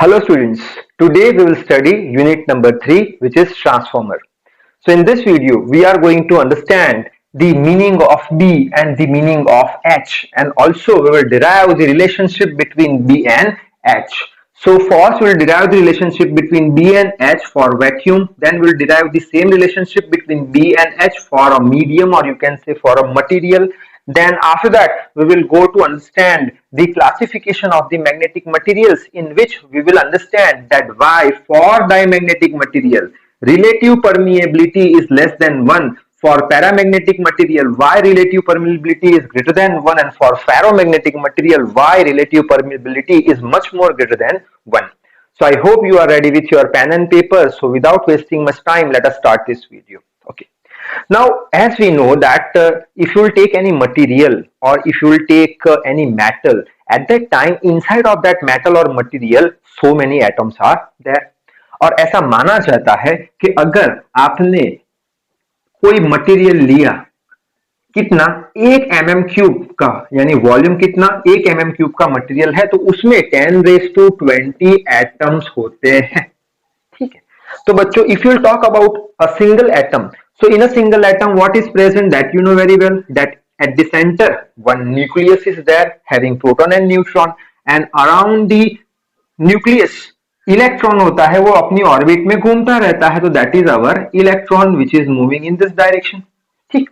Hello students, today we will study unit number 3 which is transformer. So in this video we are going to understand the meaning of B and the meaning of H, and also we will derive the relationship between B and H. So first we will derive the relationship between B and H for vacuum, then we will derive the same relationship between B and H for a medium, or you can say for a material. Then after that we will go to understand the classification of the magnetic materials, in which we will understand that why for diamagnetic material relative permeability is less than 1, for paramagnetic material why relative permeability is greater than 1, and for ferromagnetic material why relative permeability is much more greater than 1. So I hope you are ready with your pen and paper. So without wasting much time, let us start this video. Okay. Now, as we know that if you will take any material or if you will take any metal, at that time inside of that metal or material so many atoms are there. और ऐसा माना जाता है कि अगर आपने कोई material लिया, कितना 1 mm क्यूब का, यानी वॉल्यूम कितना 1 mm क्यूब का मटेरियल है, तो उसमें 10⁻20 एटम्स होते हैं. ठीक है. तो बच्चों, if you talk about a single atom, so in a single atom what is present, that you know very well, that at the center one nucleus is there having proton and neutron, and around the nucleus electron होता है, वो अपनी orbit में घूमता रहता है, तो that is our electron which is moving in this direction. ठीक.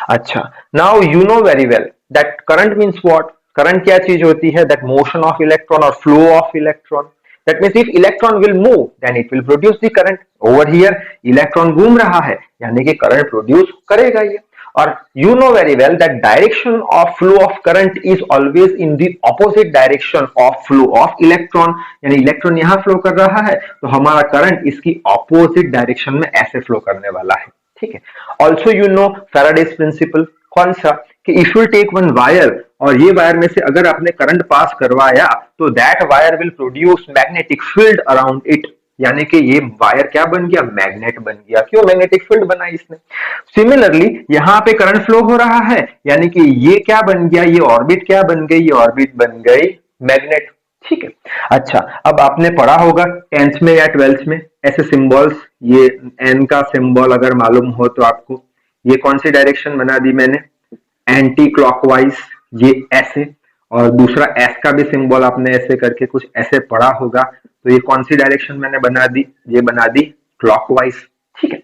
अच्छा, now you know very well that current means what. Current क्या चीज होती है? दैट मोशन ऑफ इलेक्ट्रॉन और flow of electron. That means if electron will move, then it will produce the current. Over here, electron घूम रहा है, यानी कि करंट प्रोड्यूस करेगा ये. और you know very well that direction of flow of current is always in the opposite direction of flow of electron. यानी electron यहाँ फ्लो कर रहा है, तो हमारा करंट इसकी ऑपोजिट डायरेक्शन में ऐसे फ्लो करने वाला है. ठीक है. Also you know Faraday's principle. कौन सा? कि if you take one wire, और ये वायर में से अगर आपने करंट पास करवाया, तो that wire will produce magnetic field around it. यानी कि ये वायर क्या बन गया? मैग्नेट बन गया. क्यों मैग्नेटिक फील्ड बना इसने? सिमिलरली यहाँ पे करंट फ्लो हो रहा है, यानी कि ये क्या बन गया? ये ऑर्बिट क्या बन गई? ये ऑर्बिट बन गई मैग्नेट. ठीक है. अच्छा, अब आपने पढ़ा होगा 10th में या 12th में ऐसे सिंबल्स, ये एन का सिंबल अगर मालूम हो तो आपको, ये कौन सी डायरेक्शन बना दी मैंने? एंटी क्लॉकवाइज, ये ऐसे. और दूसरा एस का भी सिंबल आपने ऐसे करके कुछ ऐसे पढ़ा होगा, तो ये कौन सी डायरेक्शन मैंने बना दी? ये बना दी क्लॉकवाइज. ठीक है.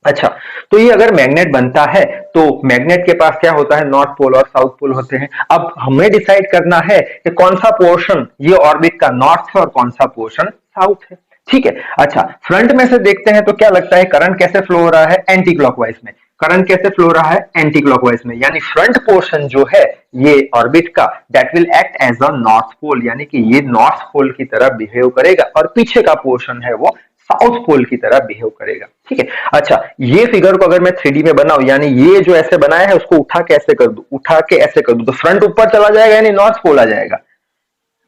अच्छा, तो ये अगर मैग्नेट बनता है, तो मैग्नेट के पास क्या होता है? नॉर्थ पोल और साउथ पोल होते हैं. अब हमें डिसाइड करना है कि कौन सा पोर्शन ये ऑर्बिट का नॉर्थ है और कौन सा पोर्शन साउथ है. ठीक है. अच्छा, फ्रंट में से देखते हैं तो क्या लगता है? करंट कैसे फ्लो हो रहा है? एंटी क्लॉकवाइज में. करंट कैसे फ्लो रहा है? एंटी क्लॉकवाइज में. यानी फ्रंट पोर्शन जो है ये ऑर्बिट का, that will act as a north pole, यानी कि ये नॉर्थ पोल की तरह बिहेव करेगा, और पीछे का पोर्शन है वो साउथ पोल की तरह बिहेव करेगा. ठीक है. अच्छा, ये फिगर को अगर मैं 3D में बनाऊं, यानी ये जो ऐसे बनाया है उसको उठा के ऐसे कर दूं, उठा के ऐसे कर दूं, तो फ्रंट ऊपर चला जाएगा, यानी नॉर्थ पोल आ जाएगा.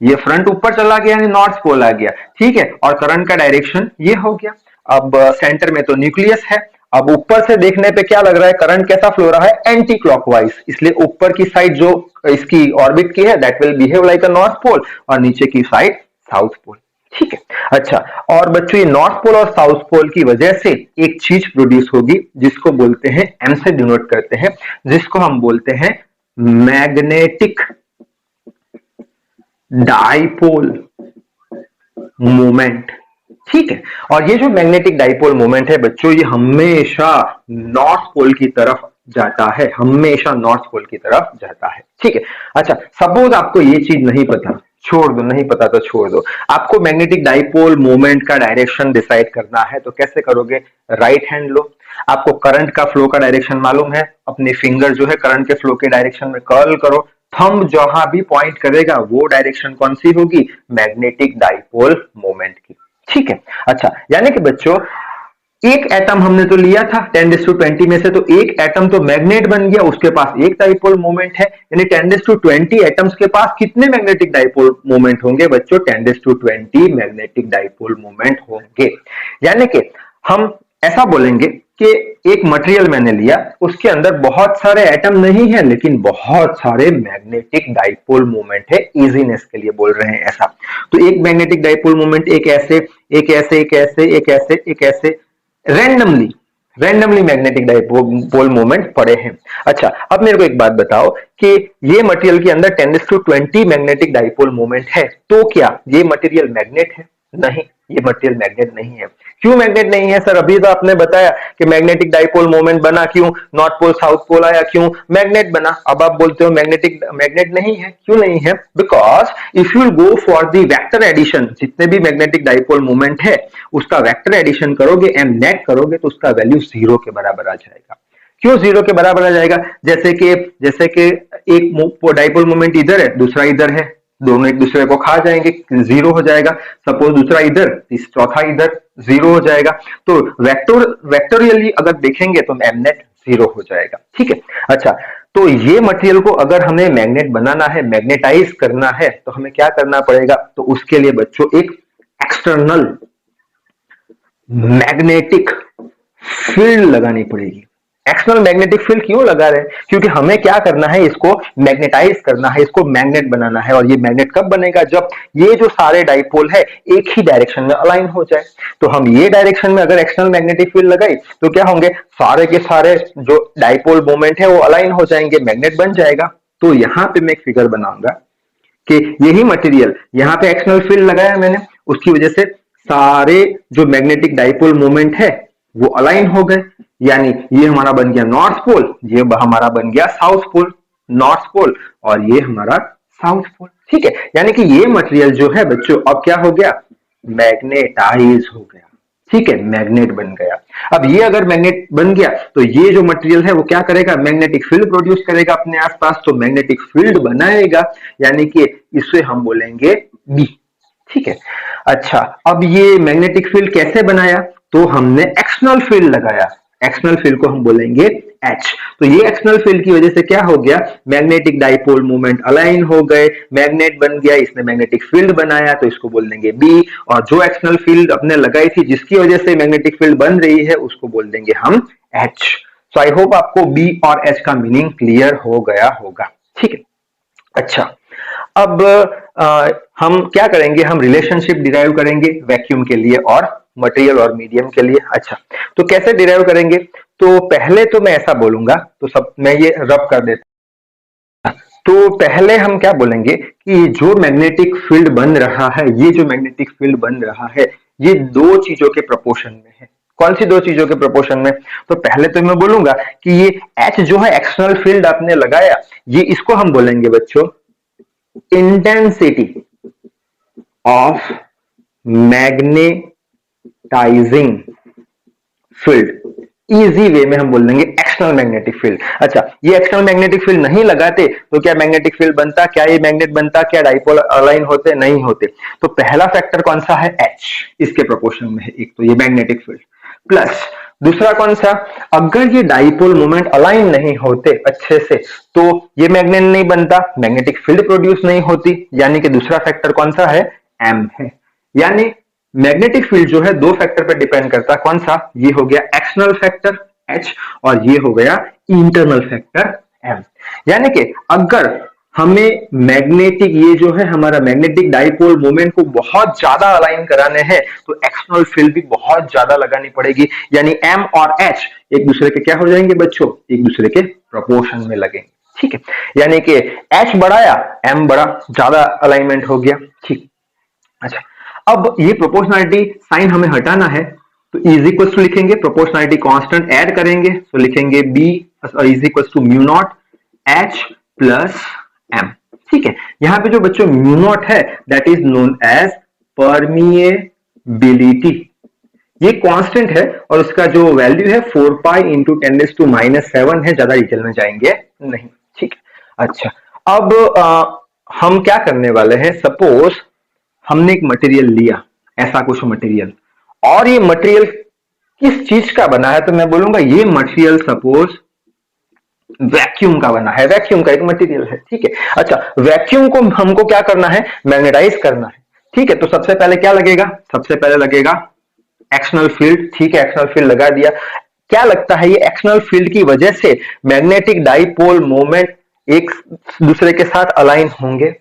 ये फ्रंट ऊपर चला गया यानी नॉर्थ पोल आ गया. ठीक है. और करंट का डायरेक्शन ये हो गया. अब सेंटर में तो न्यूक्लियस है. अब ऊपर से देखने पे क्या लग रहा है? करंट कैसा फ्लो रहा है? Anti clockwise. इसलिए ऊपर की साइड जो इसकी ऑर्बिट की है, that will behave like a north pole, और नीचे की साइड साउथ पोल. ठीक है. अच्छा, और बच्चों ये नॉर्थ पोल और साउथ पोल की वजह से एक चीज प्रोड्यूस होगी जिसको बोलते हैं, एम से डिनोट करते हैं, जिसको हम बोलते हैं मैग्नेटिक डाइपोल मोमेंट. ठीक है. और ये जो मैग्नेटिक डाइपोल मोमेंट है बच्चों, ये हमेशा नॉर्थ पोल की तरफ जाता है, हमेशा नॉर्थ पोल की तरफ जाता है. ठीक है. अच्छा, सपोज आपको ये चीज नहीं पता, छोड़ दो, नहीं पता तो छोड़ दो. आपको मैग्नेटिक डाइपोल मोमेंट का डायरेक्शन डिसाइड करना है, तो कैसे करोगे? राइट हैंड लो. आपको करंट का फ्लो का डायरेक्शन मालूम है, अपने फिंगर जो है करंट के फ्लो के डायरेक्शन में कर्ल करो. थंब जहां भी पॉइंट करेगा वो डायरेक्शन कौन सी होगी? मैग्नेटिक डाइपोल मोमेंट की. ठीक है. अच्छा, यानी कि बच्चों एक एटम हमने तो लिया था 10⁻20 में से, तो एक एटम तो मैग्नेट बन गया, उसके पास एक डाइपोल मोमेंट है. यानी 10⁻20 एटम्स के पास कितने मैग्नेटिक डाइपोल मोमेंट होंगे बच्चों? 10⁻20 मैग्नेटिक डाइपोल मोमेंट होंगे. यानी कि हम ऐसा बोलेंगे कि एक मटेरियल मैंने लिया, उसके अंदर बहुत सारे एटम नहीं है लेकिन बहुत सारे मैग्नेटिक डाइपोल मोमेंट है, इजीनेस के लिए बोल रहे हैं ऐसा। तो एक मैग्नेटिक डाइपोल मोमेंट एक ऐसे, एक ऐसे, एक ऐसे, एक ऐसे, एक ऐसे, रैंडमली मैग्नेटिक डाइपोल मोमेंट पड़े हैं। अच्छा, अब मेरे को एक बात बताओ कि ये मटेरियल के अंदर 10⁻20 मैग्नेटिक डाइपोल मोमेंट है, तो क्या ये मटेरियल मैग्नेट है? नहीं, ये मटेरियल मैग्नेट नहीं है। क्यों मैग्नेट नहीं है सर? अभी तो आपने बताया कि मैग्नेटिक डाइपोल मोमेंट बना क्यों, नॉर्थ पोल साउथ पोल आया क्यों, मैग्नेट बना। अब आप बोलते हो मैग्नेट नहीं है, क्यों नहीं है? Because if you go for the vector addition, जितने भी मैग्नेटिक डाइपोल मोमेंट है उसका वेक्टर एडिशन करोगे, एम नेट करोगे, तो उसका वैल्यू 0 के बराबर आ जाएगा। क्यों 0 के बराबर आ जाएगा? जैसे कि एक डाइपोल मोमेंट इधर है, दूसरा इधर है, दोनों एक दूसरे को खा जाएंगे, 0 हो जाएगा। सपोज दूसरा इधर, चौथा इधर, 0 हो जाएगा। तो वेक्टोरियली अगर देखेंगे तो एमनेट 0 हो जाएगा। ठीक है। अच्छा, तो ये मटेरियल को अगर हमें मैग्नेट बनाना है, मैग्नेटाइज करना है, तो हमें क्या करना पड़ेगा? तो उसके लिए बच्चों एक एक्सटर्नल मैग्नेटिक फील्ड लगानी पड़ेगी। एक्सटर्नल मैग्नेटिक फील्ड क्यों लगा रहे हैं? क्योंकि हमें क्या करना है, इसको मैग्नेटाइज करना है, इसको मैग्नेट बनाना है। और ये मैग्नेट कब बनेगा? जब ये जो सारे डाइपोल है एक ही डायरेक्शन में अलाइन हो जाए। तो हम ये डायरेक्शन में अगर एक्सटर्नल मैग्नेटिक फील्ड लगाई तो क्या होंगे? सारे के सारे जो डाइपोल मोमेंट है वो अलाइन हो जाएंगे, मैग्नेट बन जाएगा। तो यहां पे मैं एक फिगर बनाऊंगा कि यही मटेरियल, यहां पे एक्सटर्नल फील्ड लगाया मैंने, उसकी वजह से सारे जो मैग्नेटिक डाइपोल मोमेंट है वो अलाइन हो गए। यानी ये हमारा बन गया नॉर्थ पोल, ये हमारा बन गया साउथ पोल, नॉर्थ पोल और ये हमारा साउथ पोल। ठीक है, यानी कि ये मटेरियल जो है बच्चों अब क्या हो गया? मैग्नेटाइज हो गया। ठीक है, मैग्नेट बन गया। अब ये अगर मैग्नेट बन गया तो ये जो मटेरियल है वो क्या करेगा? मैग्नेटिक फील्ड प्रोड्यूस करेगा अपने आसपास, तो मैग्नेटिक फील्ड बनाएगा, यानी कि इसे हम बोलेंगे बी। ठीक है। अच्छा, अब ये मैग्नेटिक फील्ड कैसे बनाया? तो हमने एक्सटर्नल फील्ड लगाया, एक्सटर्नल फील्ड को हम बोलेंगे एच। तो ये एक्सटर्नल फील्ड की वजह से क्या हो गया? मैग्नेटिक डाइपोल मोमेंट अलाइन हो गए, मैग्नेट बन गया, इसने मैग्नेटिक फील्ड बनाया, तो इसको बोल देंगे बी। और जो एक्सटर्नल फील्ड अपने लगाई थी जिसकी वजह से मैग्नेटिक फील्ड बन रही है उसको बोल देंगे हम एच। सो आई होप आपको बी और एच का मीनिंग क्लियर हो गया होगा। ठीक है। अच्छा, अब हम क्या करेंगे? हम रिलेशनशिप डिराइव करेंगे वैक्यूम के लिए और मटेरियल और मीडियम के लिए। अच्छा, तो कैसे डिराइव करेंगे? तो पहले तो मैं ऐसा बोलूंगा, तो सब मैं ये रब कर देता। तो पहले हम क्या बोलेंगे कि जो मैग्नेटिक फील्ड बन रहा है, ये जो मैग्नेटिक फील्ड बन रहा है, ये दो चीजों के प्रोपोर्शन में है। कौन सी दो चीजों के प्रोपोर्शन में? तो पहले तो मैं बोलूंगा कि ये एच जो है एक्सटर्नल फील्ड आपने लगाया, ये इसको हम बोलेंगे बच्चों intensity of magnetising field. Easy way में हम बोल देंगे एक्सटर्नल मैग्नेटिक फील्ड। अच्छा, ये एक्सटर्नल मैग्नेटिक फील्ड नहीं लगाते तो क्या मैग्नेटिक फील्ड बनता? क्या ये मैग्नेट बनता? क्या डाइपोल अलाइन होते? नहीं होते। तो पहला फैक्टर कौन सा है? एच, इसके प्रोपोर्शन में है एक तो ये मैग्नेटिक फील्ड। प्लस दूसरा कौन सा? अगर ये डाइपोल मोमेंट अलाइन नहीं होते अच्छे से तो ये मैग्नेट नहीं बनता, मैग्नेटिक फील्ड प्रोड्यूस नहीं होती। यानी कि दूसरा फैक्टर कौन सा है? एम है। यानी मैग्नेटिक फील्ड जो है दो फैक्टर पर डिपेंड करता है। कौन सा? ये हो गया एक्सटर्नल फैक्टर एच और ये हो गया इंटरनल फैक्टर एम। यानी कि अगर हमें मैग्नेटिक, ये जो है हमारा मैग्नेटिक डाइपोल मोमेंट को बहुत ज्यादा अलाइन कराने हैं तो एक्सटर्नल फील्ड भी बहुत ज्यादा लगानी पड़ेगी। यानी एम और एच एक दूसरे के क्या हो जाएंगे बच्चों? एक दूसरे के प्रोपोर्शन में लगेंगे। ठीक है, यानी कि एच बढ़ाया, एम बड़ा, ज्यादा अलाइनमेंट हो गया। ठीक। अच्छा, अब ये प्रोपोर्शनलिटी साइन हमें हटाना है तो इज इक्वल टू लिखेंगे, प्रोपोर्शनलिटी कांस्टेंट ऐड करेंगे तो लिखेंगे B is equal to mu naught H plus M. ठीक है, यहां पे जो बच्चों म्यू नॉट है that is known as permeability. ये कांस्टेंट है और उसका जो वैल्यू है 4 पाई इंटू 10⁻⁷ है। ज्यादा डिटेल में जाएंगे नहीं। ठीक है। अच्छा, अब हम क्या करने वाले हैं? सपोज हमने एक मटेरियल लिया, ऐसा कुछ मटेरियल, और ये मटेरियल किस चीज का बना है? तो मैं बोलूंगा ये मटेरियल सपोज वैक्यूम का बना है, वैक्यूम का एक मटेरियल है। ठीक है। अच्छा, वैक्यूम को हमको क्या करना है? मैग्नेटाइज करना है। ठीक है, तो सबसे पहले क्या लगेगा? सबसे पहले लगेगा एक्सटर्नल फील्ड। ठीक है, एक्सटर्नल फील्ड लगा दिया। क्या लगता है ये एक्सटर्नल फील्ड की वजह से मैग्नेटिक डाइपोल मोमेंट एक दूसरे के साथ अलाइन होंगे?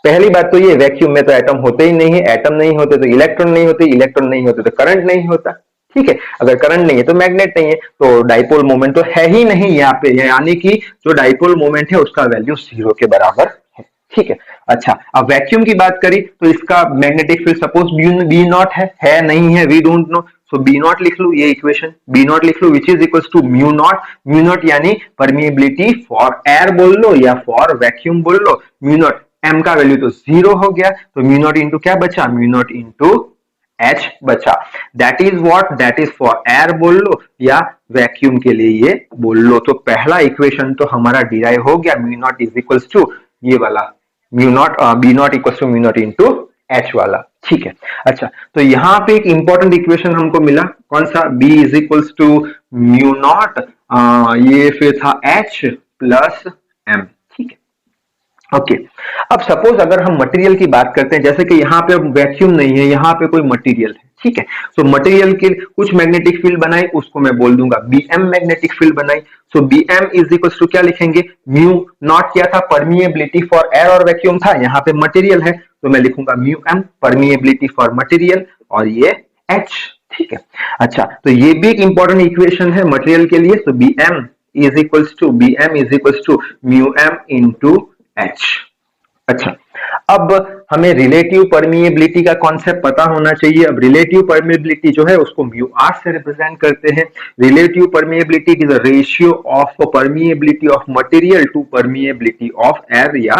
पहली बात तो ये, वैक्यूम में तो एटम होते ही नहीं है, एटम नहीं होते तो इलेक्ट्रॉन नहीं होते, इलेक्ट्रॉन नहीं होते तो करंट नहीं होता। ठीक है, अगर करंट नहीं है तो मैग्नेट नहीं है, तो डाइपोल मोमेंट तो है ही नहीं यहाँ पे, यानी कि जो डाइपोल मोमेंट है उसका वैल्यू 0 के बराबर है। ठीक है, अच्छा अब वैक्यूम की बात करी तो इसका magnetic field suppose B naught है नहीं है, we don't know, so B naught लिख लू, ये इक्वेशन बी नॉट लिख लू which is equal to mu naught यानी परमिएबिलिटी फॉर एयर बोल लो या फॉर वैक्यूम बोल लो, म्यू नॉट m का वैल्यू तो 0 हो गया, तो म्यू नॉट इंटू क्या बचा, म्यू नॉट इंटू h बचा। That is what, that is for air बोल लो या वैक्यूम के लिए ये बोल लो। तो पहला इक्वेशन तो हमारा डिराइव हो गया, mu naught is equal to ये वाला mu naught B naught equal to mu naught into H वाला। ठीक है, अच्छा तो यहाँ पे एक इंपॉर्टेंट इक्वेशन हमको मिला, कौन सा, b is equal to mu naught, ये फिर था h प्लस m। ठीक है, ओके अब सपोज अगर हम मटेरियल की बात करते हैं, जैसे कि यहाँ पे वैक्यूम नहीं है, यहाँ पे कोई मटेरियल है। ठीक है, तो मटेरियल के कुछ मैग्नेटिक फील्ड बनाई, उसको मैं बोल दूंगा bm मैग्नेटिक फील्ड बनाई। सो bm इज इक्वल टू क्या लिखेंगे, म्यू नॉट क्या था, परमिएबिलिटी फॉर एयर और वैक्यूम था, यहाँ पे मटेरियल है तो मैं लिखूंगा mu m permeability for material और ये h। ठीक है, अच्छा तो ये भी एक इंपॉर्टेंट इक्वेशन है मटेरियल के लिए, तो bm is equal to mu m into H। अच्छा अब हमें रिलेटिव परमिएबिलिटी का कॉन्सेप्ट पता होना चाहिए। अब रिलेटिव परमिएबिलिटी जो है उसको म्यू आर से रिप्रेजेंट करते हैं। Relative permeability is the ratio of permeability of material to permeability of air या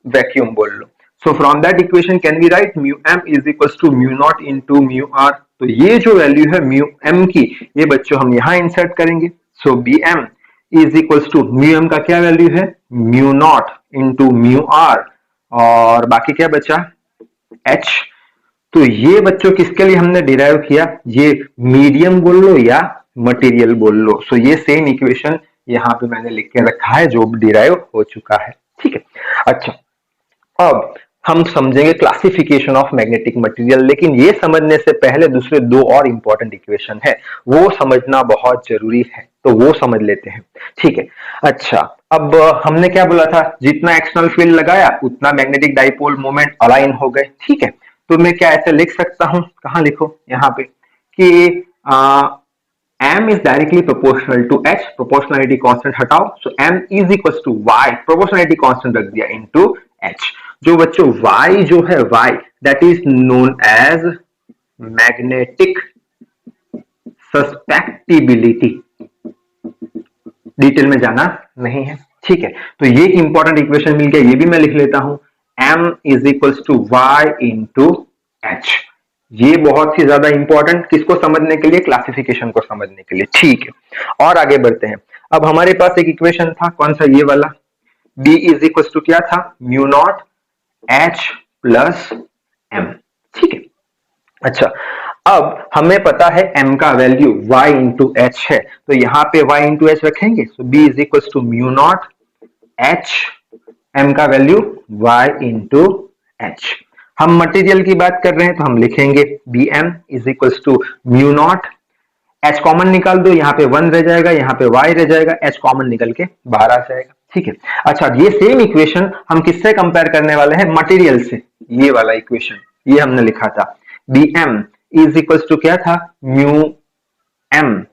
वैक्यूम बोल लो। So from that equation can we write mu M is equal to mu naught into mu R. तो ये जो value है mu M की, ये बच्चों हम यहां इंसर्ट करेंगे। So B M is equal to mu M का क्या वैल्यू है, mu naught into mu R और बाकी क्या बचा h। तो ये बच्चों किसके लिए हमने डिराइव किया, ये मीडियम बोल लो या मटेरियल बोल लो। सो ये सेम इक्वेशन यहाँ पे मैंने लिख के रखा है जो डिराइव हो चुका है। ठीक है, अच्छा अब हम समझेंगे क्लासिफिकेशन ऑफ मैग्नेटिक मटेरियल, लेकिन ये समझने से पहले दूसरे दो और इंपॉर्टेंट इक्वेशन है, वो समझना बहुत जरूरी है, तो वो समझ लेते हैं। ठीक है, अच्छा अब हमने क्या बोला था, जितना एक्सटर्नल फील्ड लगाया उतना मैग्नेटिक डाइपोल मोमेंट अलाइन हो गए। ठीक है, तो मैं क्या ऐसे लिख सकता हूं, कहां लिखो यहाँ पे कि m is directly proportional to h, proportionality constant हटाओ, सो m is equals to y, proportionality constant रख दिया, into h। जो बच्चों y जो है y that is known as magnetic susceptibility, detail में जाना नहीं है। ठीक है, तो ये एक इंपॉर्टेंट इक्वेशन मिल गया, ये भी मैं लिख लेता हूं, m is equals to y into h। ये बहुत ही ज्यादा इंपॉर्टेंट, किसको समझने के लिए, क्लासिफिकेशन को समझने के लिए। ठीक है, और आगे बढ़ते हैं। अब हमारे पास एक इक्वेशन था, कौन सा, ये वाला, b इज इक्वल टू क्या था, mu naught h plus m। ठीक है, अच्छा अब हमें पता है m का वैल्यू y इंटू एच है, तो यहां पे y इंटू एच रखेंगे। So b is equal to mu naught h, m का वैल्यू y इंटू एच। हम मटेरियल की बात कर रहे हैं तो हम लिखेंगे bm is equal to mu naught, h common निकाल दो, यहाँ पे 1 रह जाएगा, यहाँ पे y रह जाएगा, h कॉमन निकल के बाहर आ जाएगा। ठीक है, अच्छा ये सेम इक्वेशन हम किससे कंपेयर करने वाले हैं, मटेरियल से। ये वाला इक्वेशन ये हमने लिखा था, bm इज इक्वल टू क्या था, म्यू m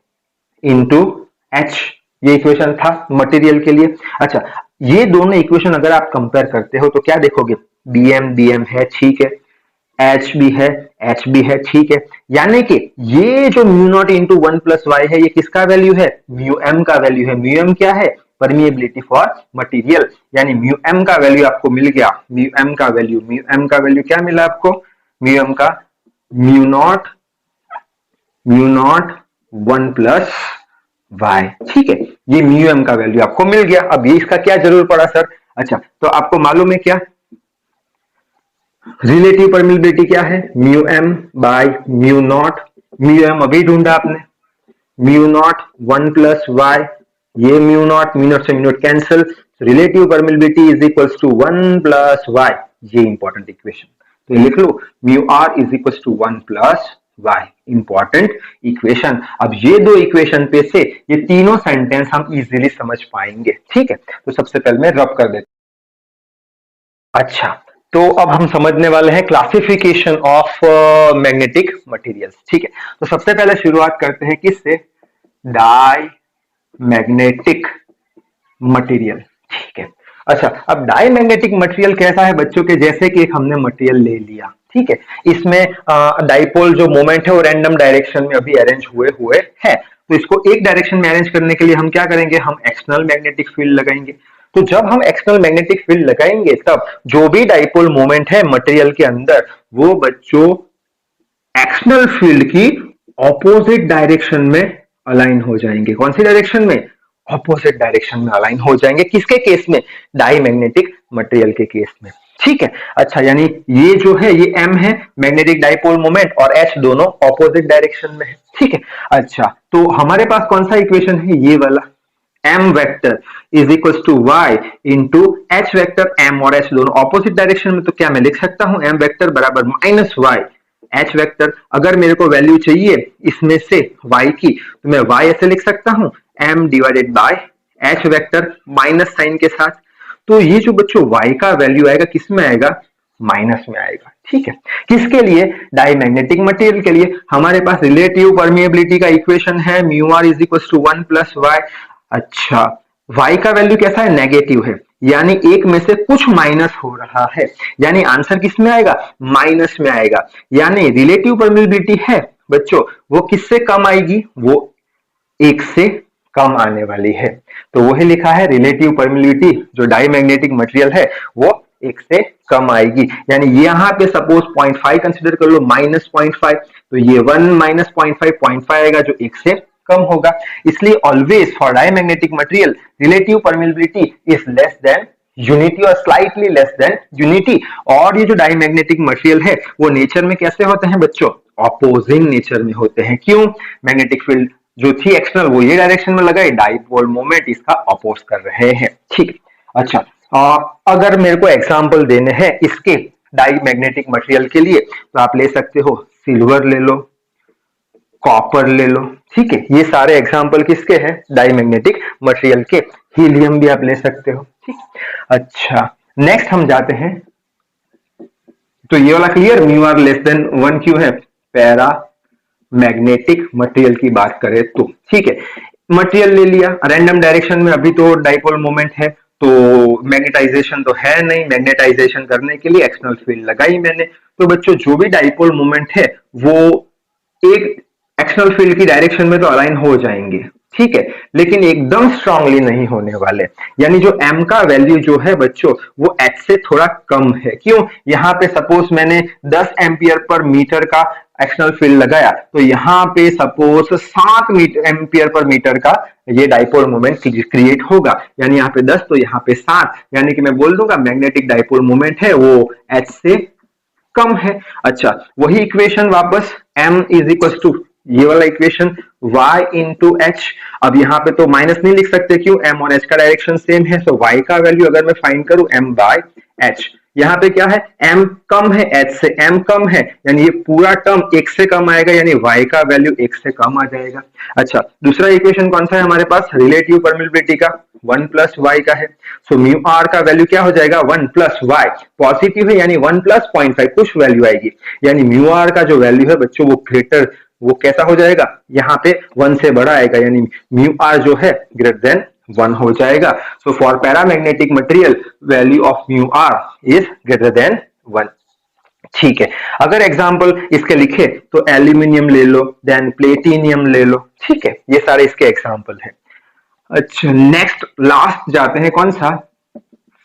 इंटू h, ये इक्वेशन था मटेरियल के लिए। अच्छा ये दोनों इक्वेशन अगर आप कंपेयर करते हो तो क्या देखोगे, bm है, ठीक है, h भी है, ठीक है, यानी कि ये जो mu naught into 1 plus Y है, ये किसका वैल्यू है, म्यू m का वैल्यू है। म्यू m क्या है, परमिएबिलिटी फॉर मटेरियल, यानी म्यू m का वैल्यू आपको मिल गया। म्यू m का वैल्यू क्या मिला आपको, म्यू m का म्यू नॉट 1 प्लस वाई। ठीक है, ये म्यू m का वैल्यू आपको मिल गया। अब ये इसका क्या जरूर पड़ा सर, अच्छा तो आपको मालूम है क्या, रिलेटिव परमिएबिलिटी क्या है, mu m by mu naught, mu m अभी ढूंढा आपने, म्यू नॉट 1 प्लस वाई, ये म्यू नॉट से mu naught cancel, relative permeability is equals to 1 plus Y, ये इंपॉर्टेंट इक्वेशन। तो लिख लो mu r is equals to 1 plus y, important equation. अब ये दो इक्वेशन पे से ये तीनों सेंटेंस हम इजीली समझ पाएंगे, ठीक है। तो सबसे पहले मैं रब कर देता हूं। अच्छा, तो अब हम समझने वाले हैं क्लासिफिकेशन ऑफ मैग्नेटिक मटेरियल्स, ठीक है। तो सबसे पहले शुरुआत करते हैं किससे, डाई मैग्नेटिक मटेरियल, ठीक है। अच्छा, अब डाईमैग्नेटिक मटेरियल कैसा है बच्चों के, जैसे कि एक हमने मटेरियल ले लिया, ठीक है। इसमें डाइपोल जो मोमेंट है वो रैंडम डायरेक्शन में अभी अरेंज हुए हुए है। तो इसको एक डायरेक्शन में अरेंज करने के लिए हम क्या करेंगे, हम एक्सटर्नल मैग्नेटिक फील्ड लगाएंगे। तो जब हम एक्सटर्नल मैग्नेटिक फील्ड लगाएंगे तब जो भी डाइपोल मोमेंट है मटेरियल के अंदर वो बच्चों एक्सटर्नल फील्ड की ऑपोजिट डायरेक्शन में अलाइन हो जाएंगे। कौन सी डायरेक्शन में, ऑपोजिट डायरेक्शन में अलाइन हो जाएंगे। किसके केस में, डाईमैग्नेटिक मटेरियल के केस में, ठीक है। अच्छा, यानी ये जो है ये m है मैग्नेटिक डाइपोल मोमेंट और h दोनों ऑपोजिट डायरेक्शन में है, ठीक है। अच्छा, तो हमारे पास कौन सा इक्वेशन है, ये वाला, m vector is equal to y into h vector. m और h दोनों ऑपोजिट डायरेक्शन में, तो क्या मैं लिख सकता हूं m वेक्टर बराबर माइनस y h वेक्टर। अगर मेरे को वैल्यू चाहिए इसमें से y की, तो मैं y ऐसे लिख सकता हूं m divided by h vector minus sign के साथ। तो ये जो बच्चों y का वैल्यू आएगा किस में आएगा, माइनस में आएगा, ठीक है। किसके लिए, डाईमैग्नेटिक मटेरियल के लिए। हमारे पास रिलेटिव परमिएबिलिटी का इक्वेशन है mu R is equal to 1 plus Y. अच्छा, y का वैल्यू कैसा है, नेगेटिव है, यानी एक में से कुछ माइनस हो रहा है, यानी आंसर किस में आएगा, माइनस में आएगा। यानी रिलेटिव परमिएबिलिटी है बच्चों वो किससे कम आएगी, वो एक से कम आने वाली है। तो वही लिखा है रिलेटिव परमिएबिलिटी जो डाईमैग्नेटिक मटेरियल है वो एक से कम आएगी। यानी यहाँ पे सपोज 0.5 कंसिडर कर लो, माइनस 0.5, तो ये 1 माइनस 0.5 आएगा जो एक से कम होगा। इसलिए always for diamagnetic material relative permeability is less than unity और स्लाइटली लेस देन यूनिटी। और ये जो डाईमैग्नेटिक मटेरियल है वो नेचर में कैसे होते हैं बच्चों, ऑपोजिंग नेचर में होते हैं। क्यों, मैग्नेटिक फील्ड जो थी एक्सटर्नल वो ये डायरेक्शन में लगाई, डाइपोल मोमेंट इसका अपोज कर रहे हैं, ठीक। अच्छा, अगर मेरे को एग्जांपल देने हैं इसके डाईमैग्नेटिक मटेरियल के लिए, तो आप ले सकते हो सिल्वर ले लो, कॉपर ले लो, ठीक है। ये सारे एग्जांपल किसके हैं, डाईमैग्नेटिक मटेरियल के। हीलियम भी आप ले सकते हो, ठीक। अच्छा, नेक्स्ट हम जाते हैं, तो ये वाला clear, mu R less than 1 क्यों है, पैरा मैग्नेटिक मटेरियल की बात करें तो, ठीक है। मटेरियल ले लिया रैंडम डायरेक्शन में, अभी तो डाइपोल मोमेंट है तो मैग्नेटाइजेशन तो है नहीं, मैग्नेटाइजेशन करने के लिए एक्सटर्नल फील्ड लगाई मैंने। तो बच्चों जो भी डाइपोल मोमेंट है वो एक एक्सटर्नल फील्ड की डायरेक्शन में तो अलाइन हो जाएंगे, ठीक है, लेकिन एकदम स्ट्रांगली नहीं होने वाले। यानी जो m का वैल्यू जो है बच्चों वो h से थोड़ा कम है। क्यों, यहाँ पे सपोज मैंने 10 एम्पियर पर मीटर का एक्सटर्नल फील्ड लगाया, तो यहाँ पे सपोज 7 एम्पियर पर मीटर का ये डाइपोल मोमेंट क्रिएट होगा। यानी यहाँ पे 10 तो यहाँ पे 7, यानी कि मैं बोल दूंगा मैग्नेटिक डाइपोल मोमेंट है वो h से कम है। अच्छा, वही इक्वेशन वापस m इज इक्वल टू ये वाला इक्वेशन y इंटू एच। अब यहाँ पे तो माइनस नहीं लिख सकते, क्यों, m और h का डायरेक्शन सेम है। तो y का वैल्यू अगर मैं फाइंड करूं m बाय h, यहाँ पे क्या है, m कम है h से, m कम है यानी ये पूरा टर्म एक से कम आएगा, यानी y का वैल्यू एक से कम आ जाएगा। अच्छा, दूसरा इक्वेशन कौन सा है हमारे पास, रिलेटिव परमिएबिलिटी का 1 प्लस वाई का है। सो म्यू आर का वैल्यू क्या हो जाएगा, 1 प्लस वाई, पॉजिटिव है यानी 1 प्लस 0.5 कुछ वैल्यू आएगी, यानी म्यू आर का जो वैल्यू है बच्चों वो ग्रेटर, वो कैसा हो जाएगा, यहाँ पे 1 से बड़ा आएगा, यानी म्यू आर जो है ग्रेटर देन 1 हो जाएगा। So for paramagnetic material value of mu R is greater than 1, ठीक है। अगर एग्जांपल इसके लिखे तो एल्यूमिनियम ले लो, देन प्लेटिनियम ले लो, ठीक है, ये सारे इसके एग्जांपल हैं। अच्छा, नेक्स्ट लास्ट जाते हैं कौन सा,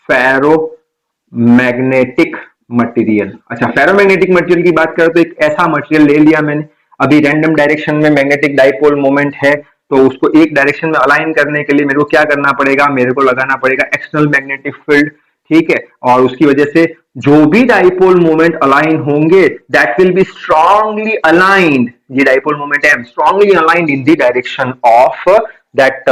फेरो मैग्नेटिक मटेरियल। अच्छा, फेरोमैग्नेटिक मटेरियल की बात करें तो एक ऐसा मटेरियल ले लिया मैंने, अभी रैंडम डायरेक्शन में मैग्नेटिक डाइपोल मोमेंट है, तो उसको एक डायरेक्शन में अलाइन करने के लिए मेरे को क्या करना पड़ेगा, मेरे को लगाना पड़ेगा एक्सटर्नल मैग्नेटिक फील्ड, ठीक है। और उसकी वजह से जो भी डाइपोल मोमेंट अलाइन होंगे that will be strongly aligned, ये डाइपोल मोमेंट है strongly aligned in the direction of that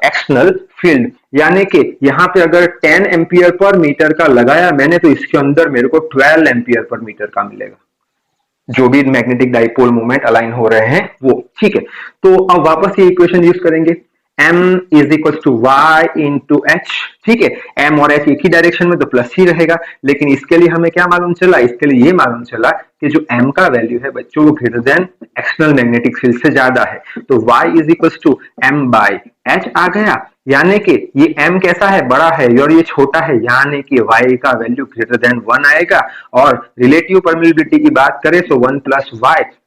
external field. यानी कि यहाँ पे अगर 10 एम्पियर पर मीटर का लगाया मैंने, तो इसके अंदर मेरे को 12 एम्पियर पर मीटर का मिलेगा। जो भी मैग्नेटिक डाइपोल मोमेंट अलाइन हो रहे हैं वो, ठीक है। तो अब वापस ये इक्वेशन यूज करेंगे, m is equal to Y into H, ठीक है। m और h एक ही डायरेक्शन में तो प्लस ही रहेगा, लेकिन इसके लिए हमें क्या मालूम चला, इसके लिए ये मालूम चला कि जो m का वैल्यू है बच्चों वो greater than external magnetic field से ज्यादा है, तो y is equal to m by h आ गया, यानी कि ये m कैसा है, बड़ा है और ये छोटा है, यानी कि y का वैल्यू ग्रेटर देन 1 आएगा। और रिलेटिव परमिबिलिटी की बात करें तो 1 प्लस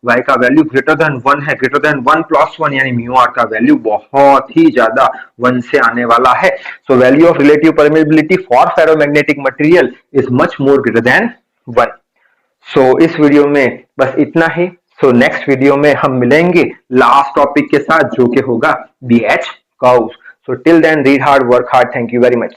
y का वैल्यू ग्रेटर देन 1 है, ग्रेटर देन 1 प्लस 1 यानी म्यू आर का वैल्यू बहुत ही ज्यादा 1 से आने वाला है। So value of relative permeability for ferromagnetic material is much more greater than 1। सो इस वीडियो में बस इतना ही। सो नेक्स्ट वीडियो में हम मिलेंगे लास्ट टॉपिक के साथ जो कि होगा BH curves. So till then, read hard, work hard. Thank you very much.